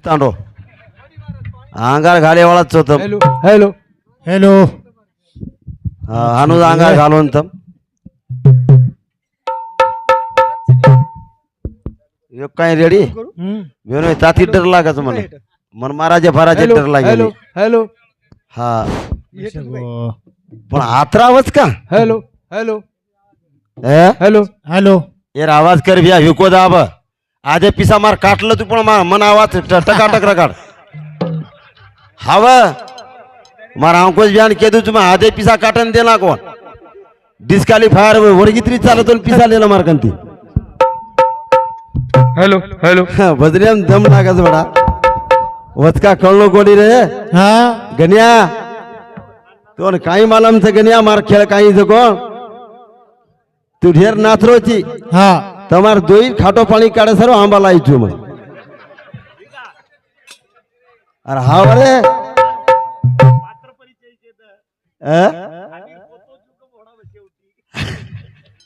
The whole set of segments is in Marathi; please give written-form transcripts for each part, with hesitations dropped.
तांडो अंगार घालेवाळाच होतं. हॅलो हॅलो हॅलो हानू अंगार घालून तर काय रेडी वेणू ताती डर लागायचं मला मन महाराजे फराजे डर लागेल. हॅलो हॅलो हा पण आत्रावच का हॅलो हॅलो ए? हॅलो हॅलो यार आवाज कर भ्या हिको दाब आधे पिसा मार काटलं तू पण मन आवाज टकाटक रकाड हव मार अंकुश बयान के तुम आधे पिसा काटन देना कोण डिस्कालीफायर वर्गित्री चालत पिसा लेला मारकंती हॅलो हॅलो भजऱ्याम दम लागाच बडा वचका कळलो कोणी रे हा गण्या तो काही मालमच गण्या मार खेळ काही कोण तू ढेर नाथरोची हा તમાર દોઈ ખાટો પાણી કાઢે સરો આંબા લાવી છું મને અરે હા વરે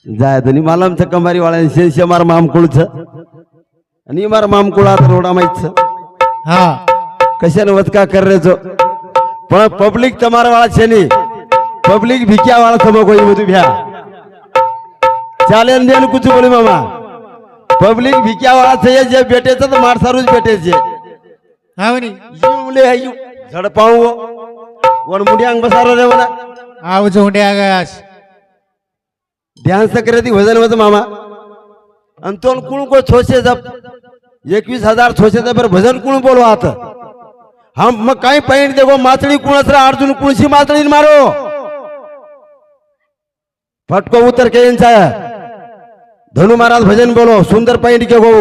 જાય તો ની માલમ છે કમારી વાળા શેષ માર મામકુળ છે અને માર મામકુળ આ રોડા માં છે हा કશાને વચકા કરે છો પણ પબ્લિક તમારા વાળા છે ની પબ્લિક ભીખ્યા વાળા તમે કોઈ બધું ભ્યા ચાલે ને કુછ બોલી મામા પબ્લિક ભીખ્યા વાળા છે જે બેઠે છે તો માર સારું જ બેઠે છે આવની યુલે આયુ ઝડપાવું વણ મુડિયાંગ બસારો રે મને આવજો ઊંડે આગાશ ध्यान से करे थी वजन वजन मामा अंतोन कुण को छोसे जब 21,000 छोसे जब पर भजन कुण बोलो आत हम म काही पॉइंट देखो माचड़ी कुणसरा अर्जुन कुणसी माचड़ी मारो फटको उतर के इंचा धनु महाराज भजन बोलो सुंदर पॉइंट के गो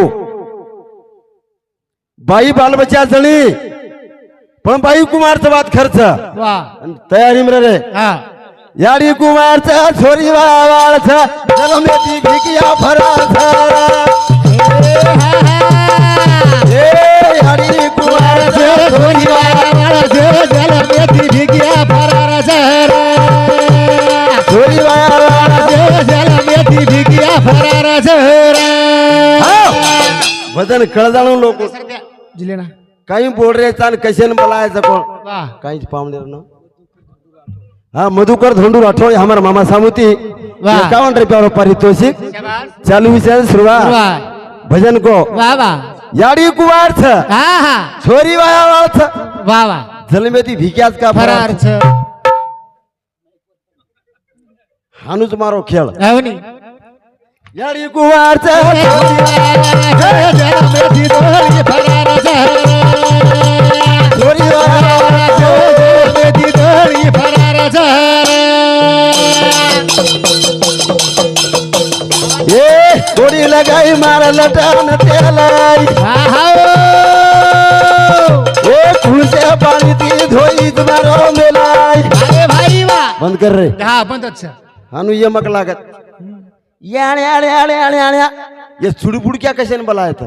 बाई बाल बच्चा जणी पण बाई कुमारचा बात खर्च वा तयारी रे हा याडी कुमारचा छोरी वाळचा जलमेती भिकिया फराचा ए याडी कुमारचा छोरी वाळचा जलमेती भिकिया फराचा छोरी वाळचा जलमेती भिकिया फराचा वजन कळजाणू लोक जिले ना काही बोल रे चाल कशेन बोलायचं कोण वा काहीच पावले ना हाँ मधुकर धोंडू राठोड हमारा मामा सामुती 51 रुपया पारितोषिक चालू विषय शुरुआत भजन को वा वा याडी कुवार छ हा हा छोरी वाया वाळ छ वा वा जलमेती भिक्याच का फरार फरार छ हानुच मारो खेळ आवनी याडी कुवार छ जलमेती दोरी फरार छ छोरी वाया जलमेती दोरी फरार छ ए गोडी लगाई मार लटान तेलाई ए खुसे पानी ती धोई तुम्हारो मेलाई अरे भाई वाह बंद कर रे हा बंद अच्छा हानु ये मक लागत याणे आणे आणे आणे आणे ये सुडबुडक्या कशाने बोलायत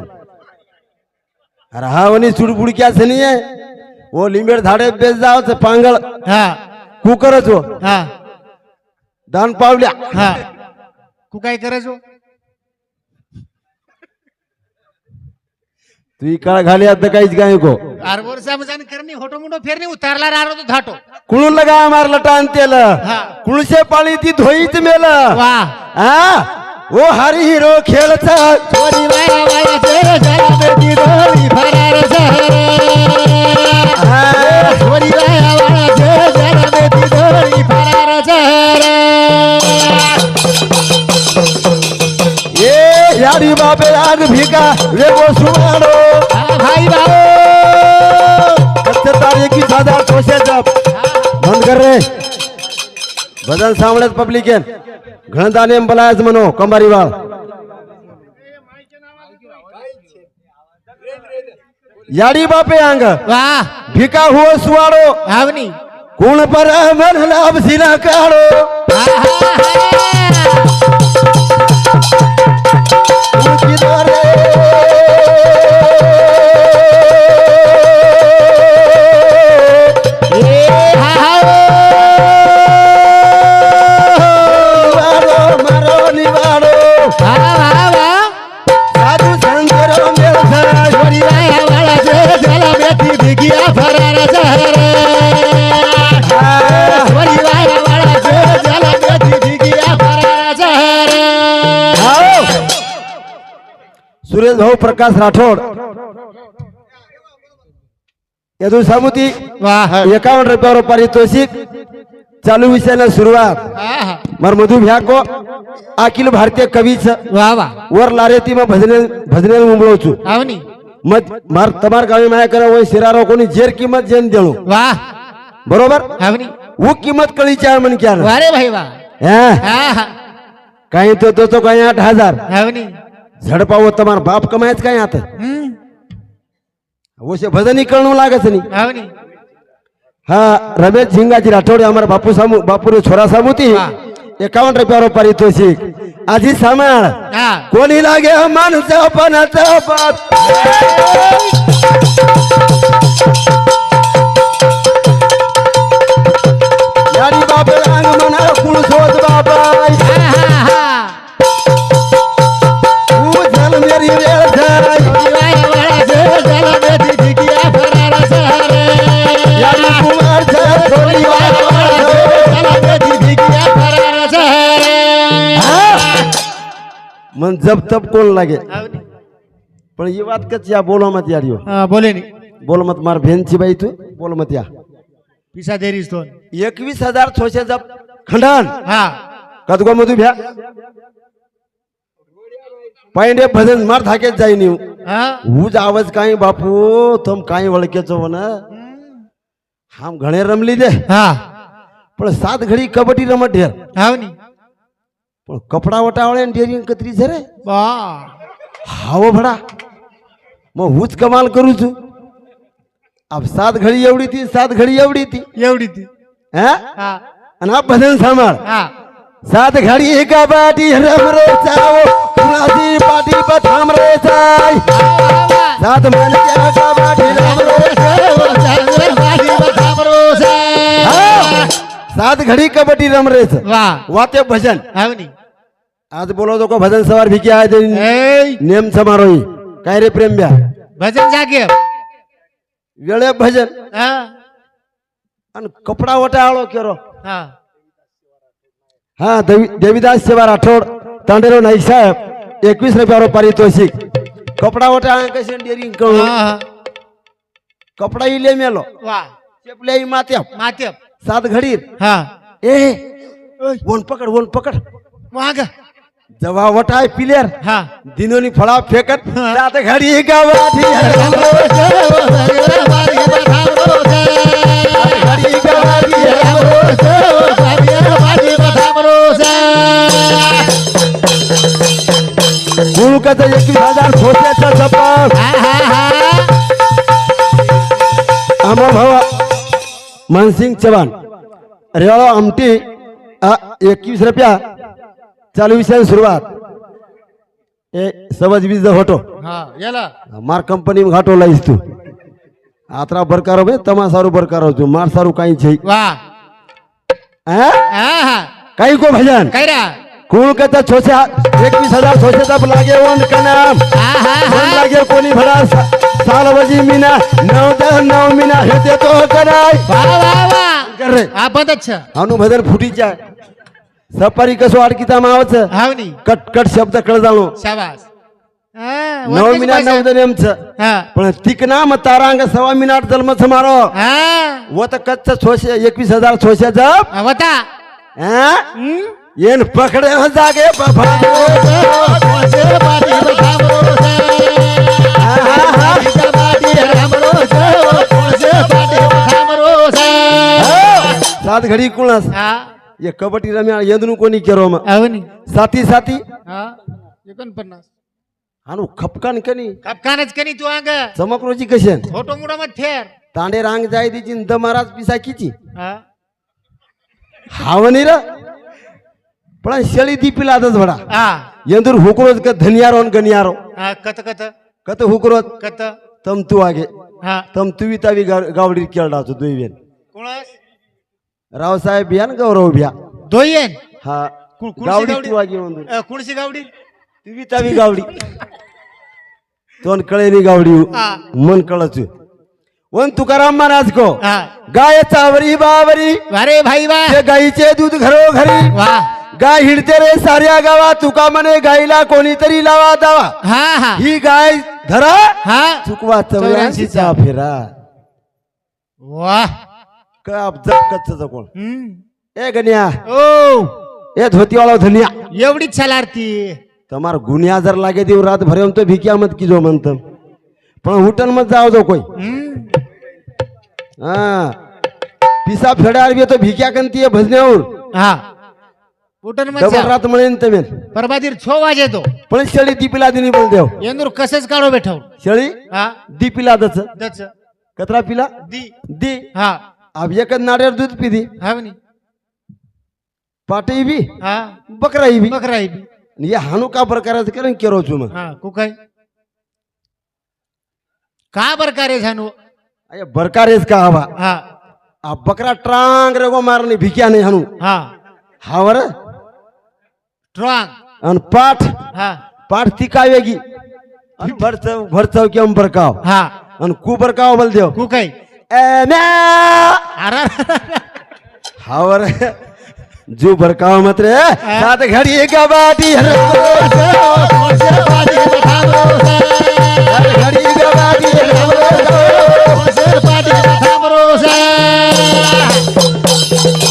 अरे हा वनी सुडबुडक्या से नहीं है वो लिंबेड झाडे बेच जाओ से पांगळ हा कुकरच हो हा दान पावल्या हा तू काय करायचो तू काळ घाली आता काहीच काय को आरबोर समजान करनी होटो मुंडो फेरनी उतारला रारो तो धाटो कुळून लगा मार लटान तेल हा कुळशे पाणी ती धोईच मेल वाह हा ओ हरी हिरो खेळचा चोरी वाया वाया तेरे जला बेटी दोरी फरार हा. चोरी वाया वाया तेरे जला बेटी दोरी फरार ए याडी बापे आग भिका वेगो सुमाडो हा भाई बाबू कच्चे तारे की सादा कोशे जब बंद कर रे भजन सामळ्यात पब्लिकेन घणदाने बोलायच म्हणो कंबारीवाळ याडी बापे अंग वाह भिका हुओ सुवाडो आवनी कोण पर मन लाभ सिना काढो उची दोरे साधु संत रो मेल छोरी वाया वाला भाऊ प्रकाश राठोड यदू सामुती वाह 51 रुपयावर पारितोषिक चालू विषयाला सुरुवात आहा. मार मधु भ्या को अखिल भारतीय कवीच वाह वाह वर लारेती में भजने मुंबळो छु आवनी मत मार तमार गावी माया करा वय शिरारो कोणी जेर किंमत जेन देळो वाह बरोबर आवनी वो किंमत कळीची आहे म्हण क्या वारे भाई वाह आहा. काही तो काही 8,000 आवनी झडपावो तमार बाप कमायच काय आता वो से भजनी कळणू लागत नाही आवनी हा रमेश झिंगाजी राठोड हमारा बापू रे छोरा सामुती हाँ। 51 रुपयावर पारितोषिक आजी सांभाळ हा कोणी लागे माणसं पणाचा बाप यारी बाप अंग मना कुळ सोच बाबाई तू झल मेरी वेळ झाय यारी कुमार झा थोडी मन जब तब कोण लागे पण ये बात कच या बोलो मत यार यो बोले नहीं बोल मत मार भेनची बाई तू बोल मत या पिसा देरी तो 21,000 छोशे जब खंडन हाँ कदगो मधु भ्या पाइंडे भजन मार थाकेच जाई नी हाँ हुज आवाज काही बापू तुम काही वळकेचो ना हम घणे रमली दे हाँ पण 7 घडी कबड्डी रमत ढेर आवनी पण कपडा वटावळे आणि डेरिंग कत्री झरे वाह हाव भडा मग हुज कमाल करू तू अब 7 घडी एवढी ती 7 घडी एवढी ती एवढी ती हा हाँ आणि हा भजन सांभाळ हाँ 7 घडी कबड्डी रमरे चाव फुलाची पाटी पथाम रे चाय 7 मनच्या कबड्डी रमरे 7 घडी कबड्डी रमरेच वाह वाते भजन आवनी आज बोलवतो को भजन सवार भिकी आहे ते ए नेम समारोही काय रे प्रेम ब्या भजन जागे वेळे भजन हाँ आणि कपडा वटाळो केरो हाँ हा देवीदास सेवा राठोड तांडेरो नाईक साहेब 21 रुपयावर पारितोषिक कपडा वटाळ कसे डेरिंग कळू हाँ कपडा इले मेलो वाह चेपल्या मात्या माते 7 घडी हाँ ए वन पकड वहाँ का जवा वटाय प्लेयर हाँ दिनोनी फळा फेकत 7 घडी गावाठी गुळकाचा 21,000 छोट्याचा जपास आम्हा भावा मानसिंग चव्हाण रेवाळो आमटी 21 रुपया चालू विषय सुरुवात ए सवज बीज होटो हाँ याला मार कंपनी में घाटो लाइस तू आतरा बरकारो में तमासारू बरकारो तू मार सारू काई छै वाह हैं हाँ हाँ काई को भजन कह रहा कुल कहता छोसे 21,000 छोसे तब लागे वन का नाम वन लागे कोणी भरा साल बजी मीना 9 मीना हेते तो कराय वाह वाह वाह कर रे आप बहुत अच्छा अनु भजन फुटी जाय सपारी कसो अडकीता मावच आवनी कट कट शब्द कळ जाणो शाबास हाँ 9 मीना 9 दनेमच हाँ पण तिकना म तारांग 1.5 मिनिट जन्म समारो हाँ वो तर कच्चा छोशे 21,000 छोशे जब बता हैं येन पकड़े हो जागे बाबा सात घडी कुणास हाँ ये कबड्डी रम्या यंदनु कोणी केरो म आवनी साथी साथी हाँ 49 हानु खपकान कनी कपकानच कनी तू आंग चमकरोजी कशेन फोटो मुडा मत फेर तांडे रांग जाय दी जिंद महाराज पिसा किची हाँ हावनी र पण शेळी दी पिलादच भडा हाँ यंदुर हुकरोज क धनियारो न गनियारो हाँ कत कत कत हुकरोज कत तम तू आगे हाँ तम तुवी तावी गावडी केळडाचो दुईवेन कुणास रावसाहेब बियान गौरव बिया दोयेन हा कुणसी गावडी गावडी? तू आगे म्हणून कुणसी गावडी तुवी तावी गावडी तोन कळेनी गावडी हा. मन कळच वन तुकाराम महाराज को हाँ गाय चावरी बावरी अरे भाई वाह ते गाईचे दूध घरो घरी वाह गाय हिडते रे साऱ्या गावात तुका म्हणे गाईला कोणीतरी लावा दावा हा हा ही गाय धरा हा चुकवा 84चा फेरा वाह का अब्जक कच्च कोण हम्म. ए गण्या ओ ए धोतीवाला धनिया एवढीच छलारती તમાર ગુનિયા જર લાગે તી રાત ભરે એમ તો ભીક્યા મત કીજો મન તમ પણ હોટલ મત જાવ જો કોઈ हम्म. હા પીસા ફેડા આવી તો ભીક્યા કંતી એ ભજને ઓર हा उठन मत ડબલ રાત મળે ને તમે परबादीर 6 वाजे तो પણ શેળી દીપીલા દીની બોલ દેવ येंदूर कसच काढो बेठव શેળી हा દીપીલા દચ दच કતરા પીલા दी दी हा अब एक नाडेर दूध पीधी हावनी पाटी बी हा बकरा बी बकराई बी ये हानू का प्रकाराचं कारण केरो छु मग हा कुकाई का बरकारे झानू अय बरकारेस का हवा हा आ बकरा ट्रांग रेगो मारनी भिक्या नाही हानू हा हावर स्ट्रॉंग अन पाठ हा पाठ तिकावेगी अन भरचव के हम बरकाव हा अन कु बरकाव बोल देव कुकाई ए म्या अरे हावर जो बरकाव मत रे साथ घड़ी का बाटी घड़ी का बाटी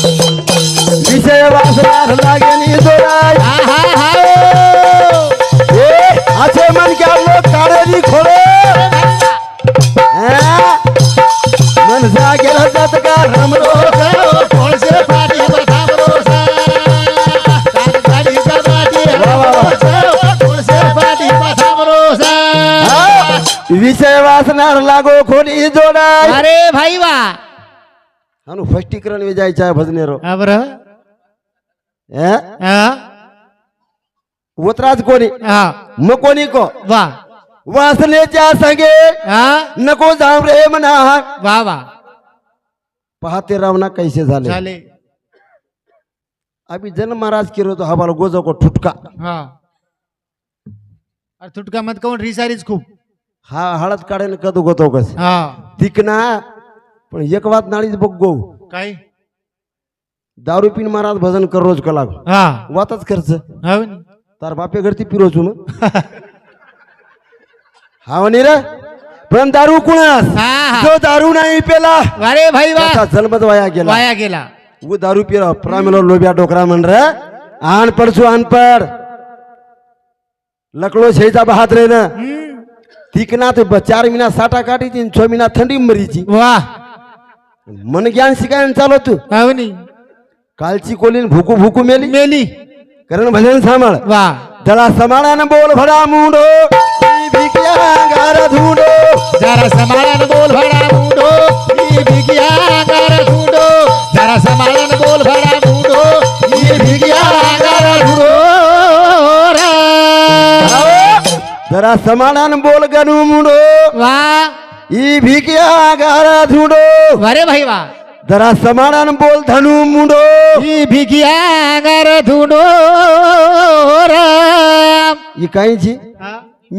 विषय वासनार लागे नी जोराय अच्छे मन क्या लोग काढेली खोळे मन जागे रजत का रमरो विषय वासनार लागो खोली जोडाय अरे भाई वा हानू फष्टीकरण वे जायचा भजनेरो अबर उतराज कोणी हा मग कोणी को वा वासनेच्या संगे हा नको जाम रे म्हणा वा वा पाहते रावना कैसे झाले झाले अभी जन महाराज किरो तो हवाला गोजो को ठुटका हा अरे तुटका मत कहून रिसारीच खूप हा हळद काढेन कदू गोतो कस हा तिकना पण एक वात नाळीच बघ गो काय दारू पिन महाराज भजन कर रोज कला हा वातच खर्च हावनी तार बापे घरती पिरोचू मग हावनी रे पण दारू कुणास हा हा जो दारू नाही पेला अरे भाई वा त्याचा जन्मच वाया गेला वाया गेला वो दारू पिरा प्रामेलो लोबिया डोकरा म्हण रे आण पडसू अनपड लकड़ो छेचा बहात रे ना तिकना तो 4 महीना साटा काटी 6 महीना थंडी मरीची वाह मन ज्ञान शिकायला चालू तू हावनी कालची कोलीन भूकू भूकू मेली मेली कारण भजन सांभाळ वा जरा समाळान बोल भडा मुंडो भिकिया गार धुंडो जरा समाळान बोल भडा मुंडो ई भिगिया गार धुंडो जरा समाळान बोल भडा मुंडो ई भिगिया गार धुंडो जरा समाळान बोल गनु मुंडो वा ई भिकिया गार धुंडो अरे भाई वा जरा समाळान बोल धनु मुंडो ई भिगिया गार धुंडो ये काहीची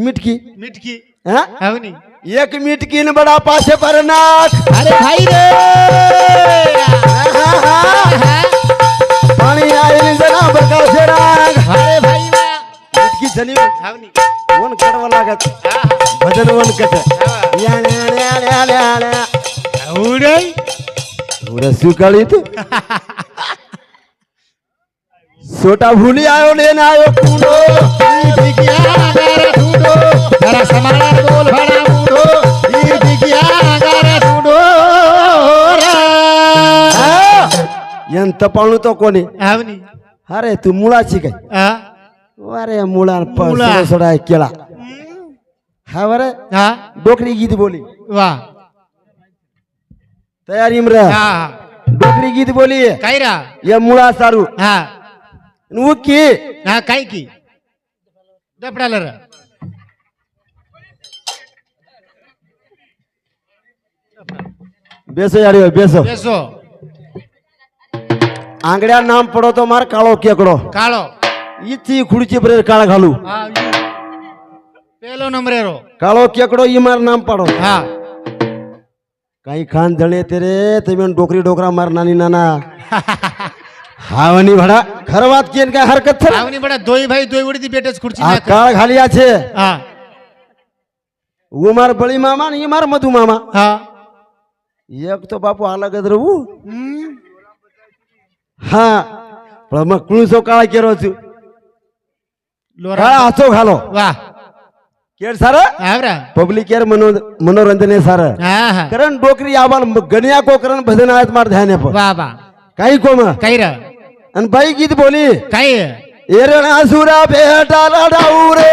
मिटकी मिटकी हा हावनी एक मिटकीन बडा पाशे परनाक अरे भाई रे पाणी आईन जना बकाशे राग अरे भाई वा मिटकी जनी हावनी वन कडवा लागत भजन वन कट या उडे उडे सुकाळी तू सोटा भूली आयो लेना आयो कुंडो भिगिया गार धुंडो जरा समाळान बोल भडा मुंडो ई भिगिया गार धुंडो ಎಂತ ಪಾಳು ತಕೋನಿ हावनी अरे तू मुळाची काय हा अरे मुळा मुळा. सोडा केला हा बरे हा डोकरी गीत बोली वा तयारी इम्रा हा डोकरी गीत बोली काय रा ये मुळा सारू हा उकी हा काय की डपडाला रा बेसो यारी बेसो बेसो आंगड्या नाम पडो तो मार काळो केकडो काळो इची खुडची बरे काळ घालू हा पेलो नंबरेरो काळो केकडो ई मार नाम पडो हा काही खान जणे तेरे तुम्ही डोकरी डोकरा मार नानी नाना हावनी भडा खरं વાત केन काय हरकत છે આવની બડા દોઈ ભાઈ દોઈ વડી બેટે જ ખુરચી આ નાખ કાળ ઘાલિયા છે હા वो मार बळी मामा आणि मार मधु मामा હા एक तो बापू अलग જ રહું હમ. હા પણ મग कुळसो काळा केरो છું લોરા काळा हाचो घालो વાહ केर सार આવરા पब्लिक केर मनोरंजन आहे सार હા હા करण डोकरी आवाल गणिया को करण भजन आहेत मार ध्यान आहे વાહ વાહ काही कोम કઈ ર आणि बाई गीत बोली કઈ एरणासुरा भेटाला डाऊ रे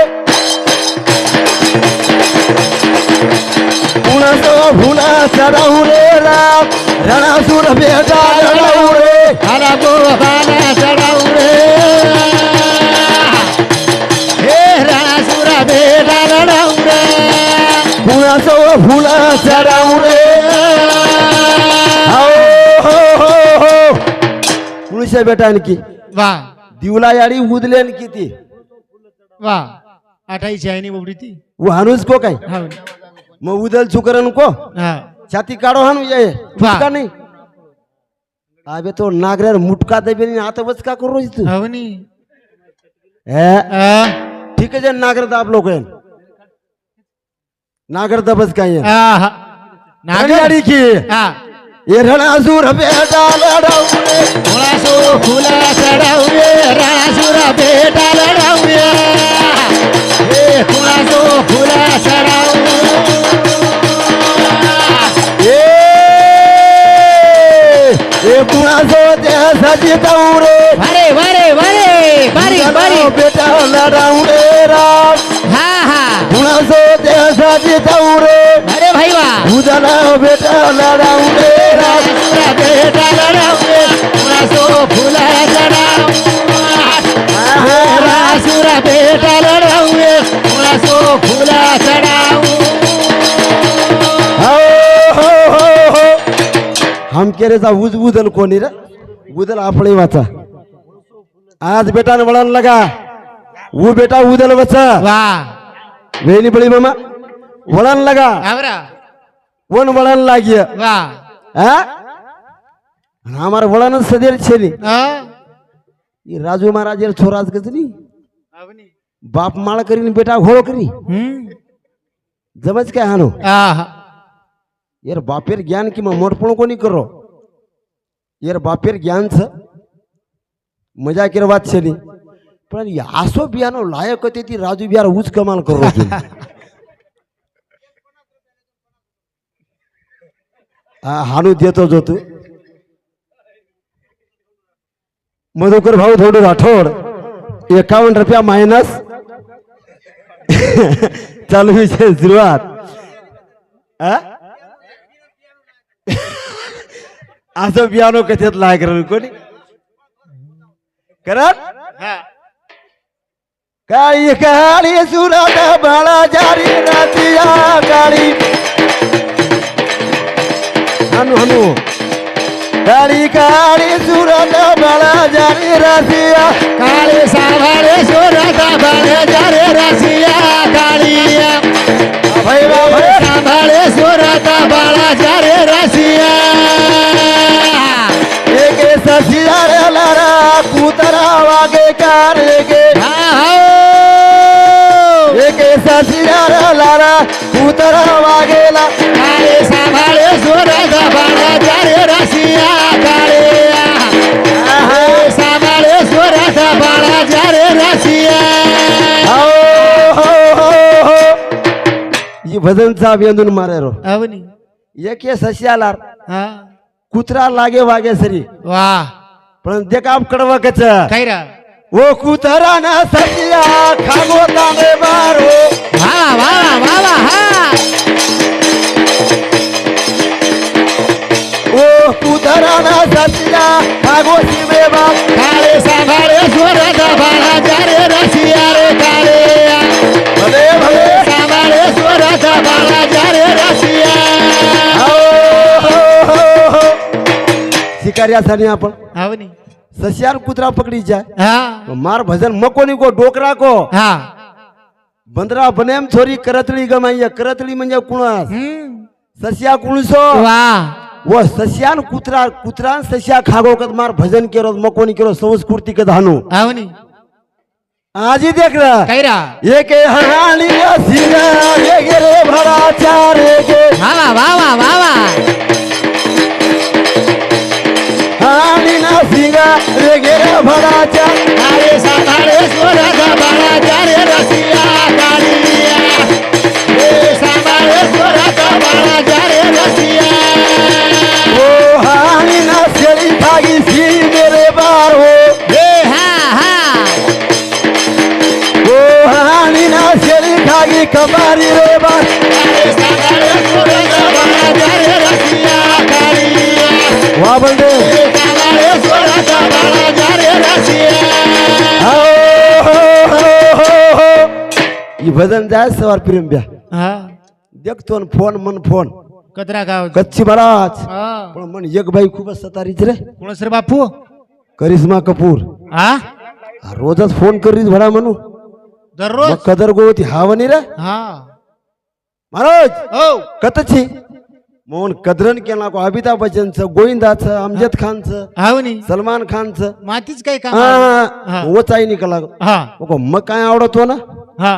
कुणासो फुला चढाऊ रे राम रणासुर भेटाला डाऊ रे હાલા ગોવાલા ચડાવ રે હે રાસુરા બેટા લડાવ રે कुणासो फुला चढाऊ रे हो हो हो हो कुणीशे बेटा आणखी વાહ दिवला याडी उदले आणखी ती વાહ આઠાઈ છે એની બોબડી તી वो हानुस को काय હા मग उदल चुकरन को હા छाती काढो हानु ये मुटका नाही अबे तो नागरेर मुटका देबे नाही आता बस का करू तू હવની ए હા ठीक आहे जे नागर दाब लोक आहे नागर दबस काय आहे હા હા નાગર नागरी की હા एरणासुर बेटा लढाऊ रे મોળાસો ફૂલા ચડાવ રે રાસુરા બેટા લડાવ રે હે મોળાસો ફૂલા ચડાવ ए कुणासो देशाची जाऊ रे વારે વારે વારે બારી બારી बेटा लढाऊ रे राम હા હા कुणासो देशाची जाऊ रे અરે ભાઈ વાહ उदला बेटा लढाऊ रे राम રાસુરા બેટા લડાવ રે મોળાસો ફૂલા ચડાવ હે રાસુરા બેટા લડાવ રે મોળાસો ફૂલા ચડાવ हो हो हो हो हम केरेचा उदल कोणी रे उदल आपळे वाचा आज बेटा वळण लगा वो बेटा उदल वचा વાહ वेणी बळी मामा वळण लगा આવરા वन वळण लागिय વાહ हा हमार वळण सदेर छेनी હા ई राजू महाराज यार छोराज गजनी આવની बाप माळ करीन बेटा घोळ करी जमच काय हानो આહા यार बापेर ज्ञान कि मोठपण कोणी करो यार बापेर ज्ञान छ मजा केर वात छेनी पण या आसो बियानो लायक होते ती राजू बिहार उच कमाल करो हानू देतो जो तू मधुकर भाऊ थोडं राठोड 51 रुपया मायनस चालू विषय सुरुवात असं बियानो कथेत लाय कर कोणी करत काळी काळी सुरात बाळा जारी रातिया काळी हनु हनु काळी काळी सुरात बाळा जारी रातिया કાળે સાંભળે સોરતા બાળે જારે રાસિયા કાળિયા भाई भाई સાંભળે સોરતા બાળા જારે રાસિયા एक ससिया रे लारा कुतरा वागे कार के હા હો एक ससिया रे लारा कुतरा वागेला કાળે સાંભળે સોરતા બાળા જારે રાસિયા કાળિયા સાંભળે સોરતા બાળા જારે રાસિયા हो हो हो हो ये भजन चा बेंदून मारे रो આવની एक ससियाला હા कुत्रा लागे वागे सरी વાહ पण देखा आप कडवा कच કઈરા वो कुतरा ना ससिया खागो तामे मारो વાહ વાહ વાહ વાહ હા वो कुतरा ना ससिया खागो सीमे बाप કાળે સાંભળે સોરતા બાળા જારે રાસિયા રે કાળિયા भले भले સાંભળે સોરતા બાળા જારે રાસિયા हो हो हो हो शिकार्यासाठी आपण આવની ससियार कुत्रा पकड़ी जाए હા मार भजन मकोनी को डोकरा को હા बंदरा बनेम छोरी करतली गमाई करतली म्हणजे कुणास ससिया कुणसो વાह व सस्यान कुत्रा कुत्रान सस्या खागो कद मार भजन केरो मकोनी केरो संस्कृति के धानु आवनी आज ही देख रहा काय रा एक हरानी सीना रे रे भरा चारे के वा वा वा वा वा हरानी ना सीना रे रे भरा चार अरे साधारे सोरा का बड़ा चारे रसिया कालिया ए साधारे सोरा का बड़ा चारे रसिया ओ हरानी ना सेली भागी सी मेरे बार हो ए हा हा ओ हरानी ना सेली भागी कबारी रे बार अरे साधारे सोरा का बड़ा चारे रसिया कालिया वाह बंदे साधारे सोरा का बड़ा चारे रसिया ये भजन जाय सवार प्रेम ब्या हा देखतो न फोन मन फोन कतरा गाव कच्ची महाराज हा पण मन एक बाई खूपच सतारीच रे कोण सर बापू करिश्मा कपूर हा रोजच फोन करीत भडा म्हणू दररोज मग कदर गोवती हावनी रे हा महाराज ओ कतची मोहन कदरन केला को अमिताभ बच्चनचं गोविंदाचं अमजद खानचं आवनी सलमान खानचं मातीच काय काम हा वचाई निकला हा मग काय आवडतो ना हा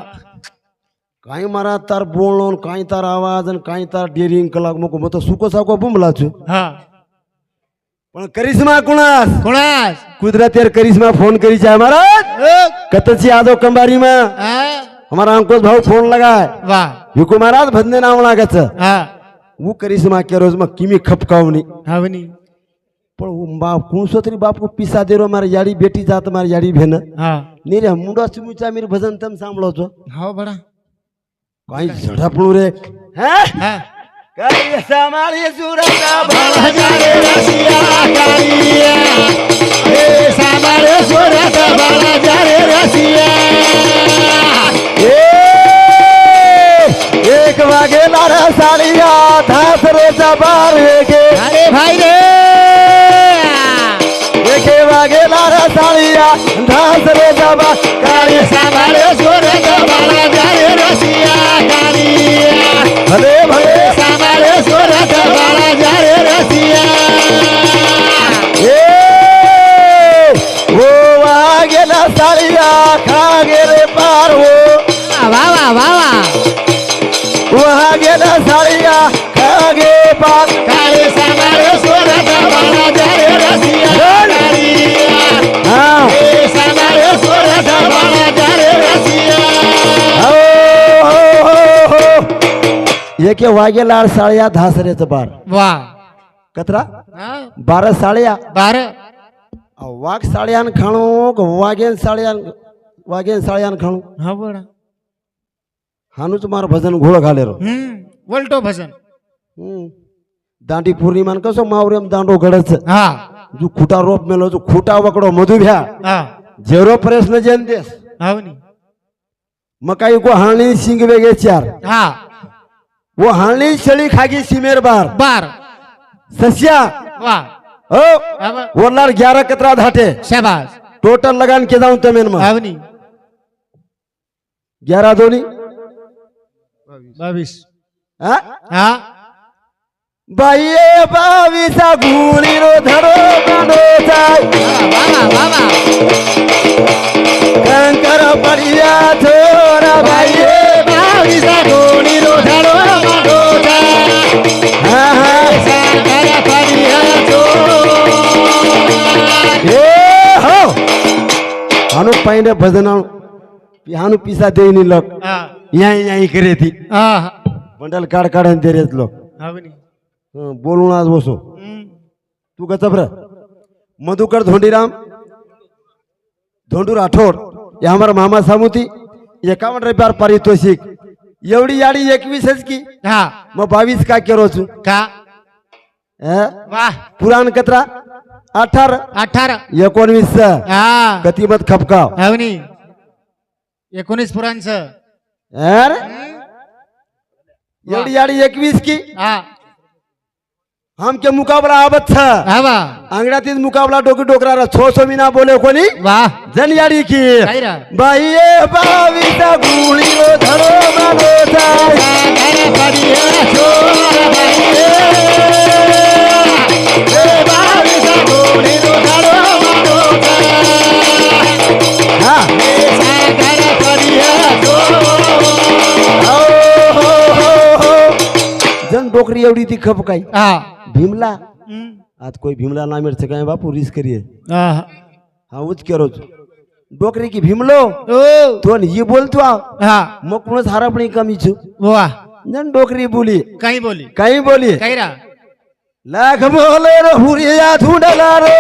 काही मारा तार बोलणं काही तार आवाज आणि काही तार डेरिंग कला मग मग सुको साको बुंबलाच हा पण करिश्मा कुणास कोणास कुदरतेर करिश्मा फोन करी जाए महाराज कतची आदो कंबारी में हा हमारा अंकुश भाऊ फोन लगाए वा युको महाराज भजने नाव लागाच हा वो करिश्मा के रोज में किमी खपकावनी आवनी पण वो बाप कौन सो तरी बाप को पिसा दे रो मारे याडी बेटी जात मारे याडी भेन हा नीरे मुंडा सुमुचा मेरे भजन तम सांभळो छो हाव बडा काही झडपणू रे हैं हा काही समाली सुरता बडा जारे रसिया कालिया ए सामारे सोरता बडा जारे रसिया एक वागे नारा सालिया धास रोजा बार के अरे भाई रे एक वागे नारा सालिया धास रोजा बार काले सामारे सोरता बडा जारे रसिया कालिया भले भले सामारे सोरता बडा जारे रसिया वो वागे ना सालिया खा गेले पार हो वा वा वा वा वहाँ गेला सालिया खा गे पार काले सामारे सोरता बडा जारे रसिया कालिया हाँ ए सामारे सोरता बडा जारे रसिया एक वागे लाड साळ्या धासऱ्याचं बार वा कतरा हा 12 साळ्या 12 वाघ साळ्यान खाणू वागेन साळ्यान खाणू हा बडा हानूच मार भजन घोळ घाले रो वलटो भजन दांडी पौर्णिमा कसो मावरेम दांडो घडच हा जो खुटा रोप मेलो जो खुटा वकडो मधुभ्या हा जेरो प्रश्न जनतेस आवनी मकाई को हाणी सिंग वेगे चार हा वो हाणी शेळी खागी सिमेर बार बार सस्या वा ओ आवा वरलार 11 कतरा धाटे शाबाश टोटल लगान के जाऊं तमेन में आवनी 11 दोनी 22 हा हा बाईए 22 गुणी रो धडो गाडो जाय वा वा वा वा कंकर पडिया छोरा बाईए 22 गोणी रो झाडो माडो जा हा हा सागरा पडिया जो ए हो हानु पाइने भजनानु हानु पिसा देनी लोग हा यही करे थी हा बंडल काढ काढून दे रेत लोक आवनी बोलून आज बसो तू कसं बर मधुकर धोंडीराम धोंडू राठोड या हमारा मामा सामुती 51 रुपयार पारितोषिक एवढी याडी 21 की हा मग 22 का केरो छू का वाह पुराण कतरा 18 18 19 हा कतिमत खपकाव आवनी 19 पुरांचं अरे एवढी याडी 21 की हा हम के मुकाबला आवत था आवा अंगडातीच मुकाबला डोकी डोकरा 600 मीना बोले कोणी वाह जन याडी की काय रा बाईए 22 गुणी रो धडो मानो जाय सागरा पडिया छोरा बाई एवढी ती खप काही हा भीमला आज कोई भीमला ना मेरे से कहे बापू रिस करिए हाँ उच के रोज डोकरी की भीमलो ओ तो ये बोल तू हा मग कुणच हारापणी कमी छु वाह जन डोकरी बोली काही बोली काही बोली काही रा लाख बोले रो हुरिया धुंडला रे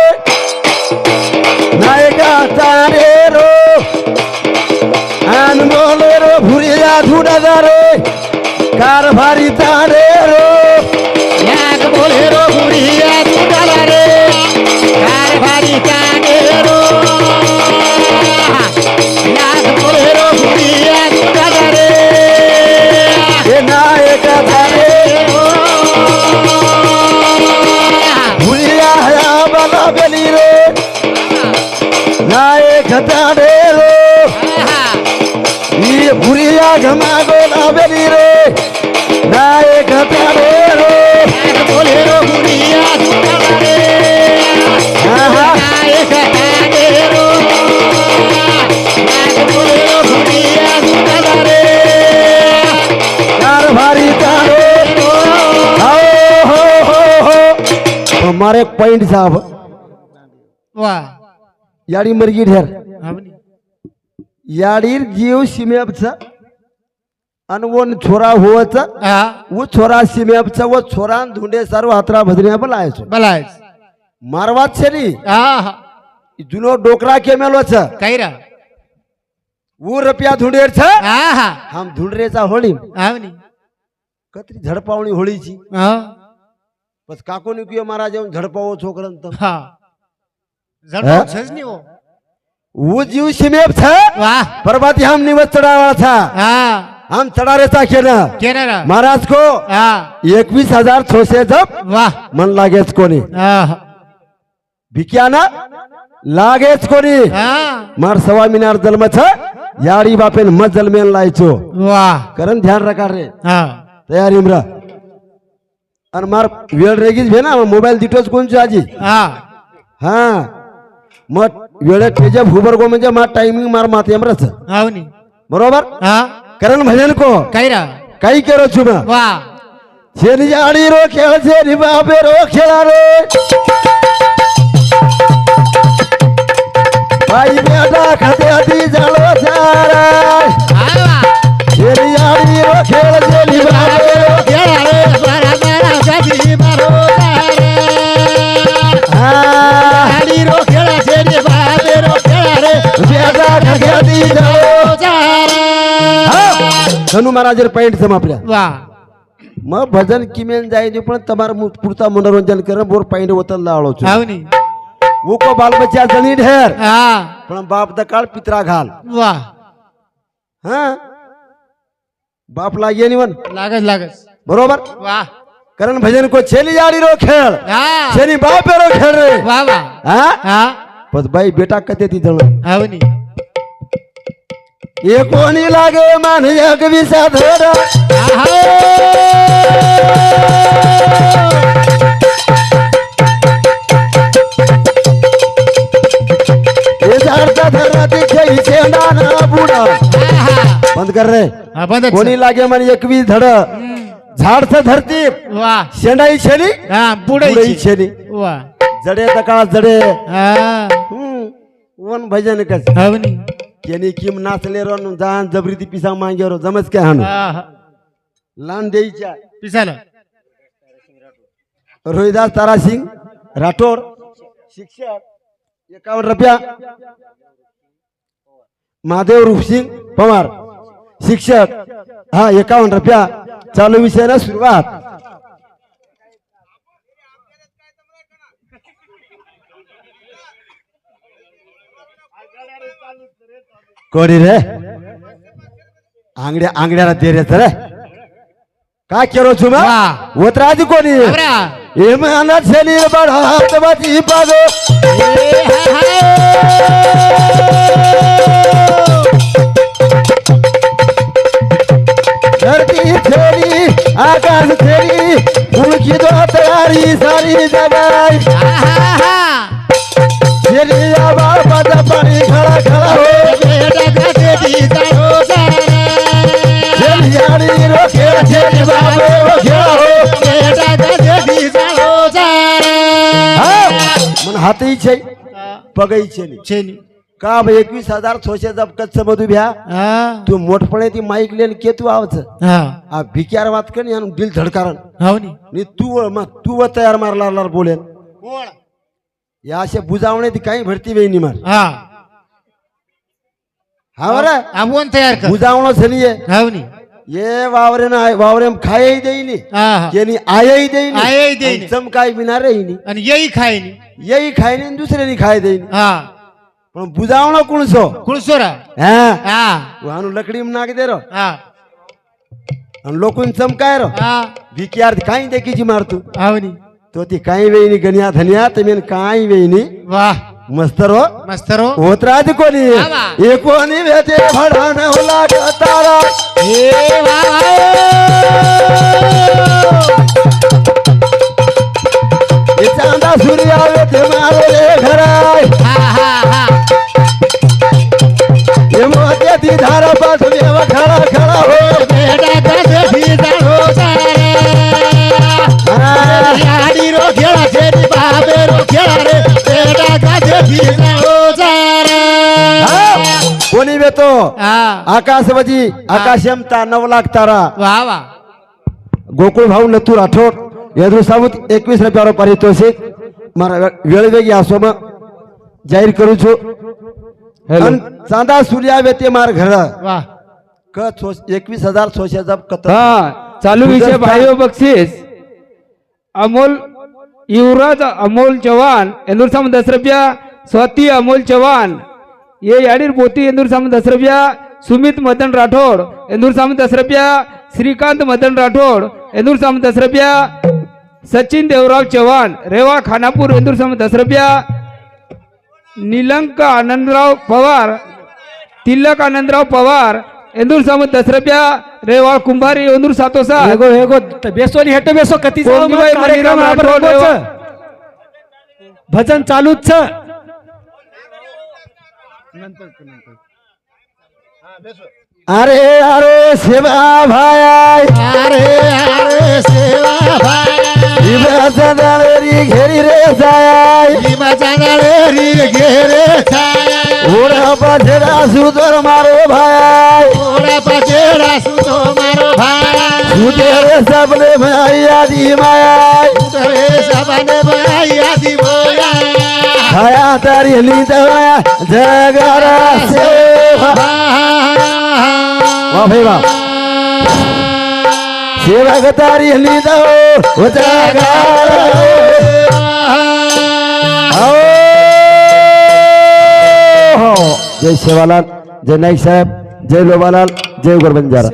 नायका तारे रो आन बोले रो हुरिया धुंडला रे कारभारी तारे रो लाख बोले रो बुढ़िया धुंडला रे कारभारी तारे रो लाख बोले रो बुढ़िया धुंडला रे हे नायका तारे हुरिया हया बाला बेली रे नायक तारे रो ये हुरिया घमा गोला बेली रे नायक तारे रो लाख बोले रो बुढ़िया धुंडला रे नायक तारे रो लाख बोले रो बुढ़िया धुंडला रे कारभारी तारे हमारे एक पॉइंट साहब वाह याडी मरगी ढेर हमनी याडीर जीव सीमेपचा आणि वो छोरा होवच हा वो छोरा सीमेपचा वो छोरा धुंडे सर्व हातरा भजण्या बोलायचो बलायच मारवात शरी हा हा जुनो डोकरा के मेलोच काही रा वो रपिया धुंडेर छ हा हा हम धुंडरेचा होळी हमनी कतरी झडपावणी होळीची हा बस काको ने कियो महाराज येऊन झडपावो छोकरन त हा जरूर सजनी हो वो जीव सीमेप छ वाह परबाती हम निवत चढ़ावा था हा हम चढ़ारेचा केना केनरा महाराज को हा 21,000 छोसे जब वाह मन लागेच कोणी हा भिक्याना लागेच कोणी हा मार सवा मिनार जन्म छ याडी बापेन मत जन्मेन लायचो वाह कारण ध्यान रखा रे हा तयारी इम्रा आणि मार वेळ रेगीच भे ना मोबाईल दिटोच कोणची आजी हा हा मग वेळेत तेजा भुबर गो म्हणजे मा टायमिंग मार मात एमरच हमनी बरोबर हा कारण भजन को काही रा काही केरो छुमा वाह शेनी आडी रो खेळ शेनी बाबे रो खेळा रे बाई बेटा खाते आधी झालो सारा हा वाह शेनी आडी रो खेळ शेनी बाबे रो खेळा रे बारा बारा गदी मारो हा आडी रो खेळा शेरी बाबे रो खेळा रे बेटा खाते आधी झालो धनु महाराज पॉइंट समापल्या वाह मग भजन किमेन जायचे पण तमार पुरता मनोरंजन कर बोर पॉइंट होतल लावलो छो हमनी वो को बाल बच्चा जणी ढेर हा पण बाप दकाळ पित्रा घाल वाह हा बाप लागे निवन लागस लागस बरोबर वाह कारण भजन को छेली जाडी रो खेळ हा छेनी बाप रो खेळ रे वाह वाह हा हा पस बाई बेटा कते ती जण हमनी ये कोणी लागे मान एक विसा धरा ये झाडता धरा ती खेळी शेंडा ना बुडा बंद कर रे बंद कोणी लागे मान 21 धड झाडचं धरती वाह शेंडाई छेली हा पुढे पुढे छेली वाह जडे दकाळ जडे हा वन भजन कस हमनी केनी किम नाचले रो जान जबरी पिसा मांगे रो जमस काय हाणू हा लान देईच्या पिसाला रोहिदास तारा सिंग राठोड शिक्षक 51 रुपया महादेव रूपसिंग पवार शिक्षक हा 51 रुपया चालू विषयाला सुरुवात कोणी रे आंगड्याला दे रे रे काय केलो छुमा वाह. ओतराजी कोणी अबरा ए मना छेली बड हात बाती पागो धरती छेली आकाश छेली उनकी दो तैयारी सारी जगाई छेली आवाज बजा पानी खड़ा खड़ा हो छेली आड़ी रो खेल छेली बाबे रो खेल हो हातही છે પગઈ છે નહીં છે ની કા ભાઈ 21,000 સોશે જબ કચ્છ બધું ભ્યા હા તું મોટપણેથી માઇક લઈને કેતું આવશે હા આ ભિક્યાર વાત કરી આનું દિલ ધડકારણ હાવ ની ની તું તૈયાર માર લાર લાર બોલે કોણ या असे बुजावण्याची काही भरती वेळी नाही मार हा हा बरं आबोन तयार कर बुजावणं झालीये हाव नी ये वावरेम खायही देईनी हा हा यांनी आयही देईनी आयही देईनी. चम काय बिना रेईनी आणि येई खाय नी येही खायनी आणि दुसऱ्यानी खाय देईनी हा पण बुजावणं कोणसो कुळसोरा हा हा वाहन लकडी नाक दे रो हा आणि लोकून चमकाय रो हा भिक्यार काही देखीची मारतो हाव नी तो ती काही वेळी गण्या धन्या तमेन काही वेळी वाह मस्त रो मस्त रो होत राहते कोणी वा. हे कोणी भेटे भडान होला तारा ए वाह हे चांदा सूर्य भेटे मारले घराय हा हा हा हे मोत्याची धारा पासून येवा खळा खळा हो बेटा कसे फिरतो सारा याडी रो खेळा शेरी बाबे रो खेळा रे बेटा कसे फिरतो सारा कोणी भेटो हा आकाशवजी आकाशमता 9 लाख तारा वाह वाह गोकुळ भाऊ नथू राठोड यदु साबुत 21 रुपयावर पारितोषिक मारा वेळवेगी आसो मग जाहीर करू छो हेलो चांदा सूर्या वेते मार घर वाह क 21,000 सोशे जब कत हा चालू विषय भाईओ बक्षीस अमोल युवराज अमोल चव्हाण एंदूर साम 10 रुपया स्वाती अमोल चव्हाण ये याडीर पोती एंदूर साम 10 रुपया सुमित मदन राठोड एंदूर साम 10 रुपया श्रीकांत मदन राठोड एंदूर साम 10 रुपया सचिन देवराव चव्हाण रेवा खानापूर एंदूर साम 10 रुपया नीलंक आनंदराव पवार तिलक आनंदराव पवार एंदूर साम 10 रुपया रेवाळ कुंभारी एंदूर सातोसा हेगो हेगो बेसोनी हेट बेसो कती कोंगीबाई मणिराम राठोड रेवा भजन चालूच छ अरे अरे सेवा भाय अरे अरे सेवा भाई दाळेरी घेरी रे जाय माझा रे घेरे छाया ओढा पाछेडा सुदर मारो भाय ओरा पचेड़ा सुतो मारो भाई सुते रे सबने भाई आदि माय रे सबने भाई आदि बोया छाया तारी लीदया जगरा सेवा वाह भाई वाह सेवा गतारी लीदो जगरा जय सेवालाल जय नाईक साहेब जय लोबालाल जय गोरबंजारा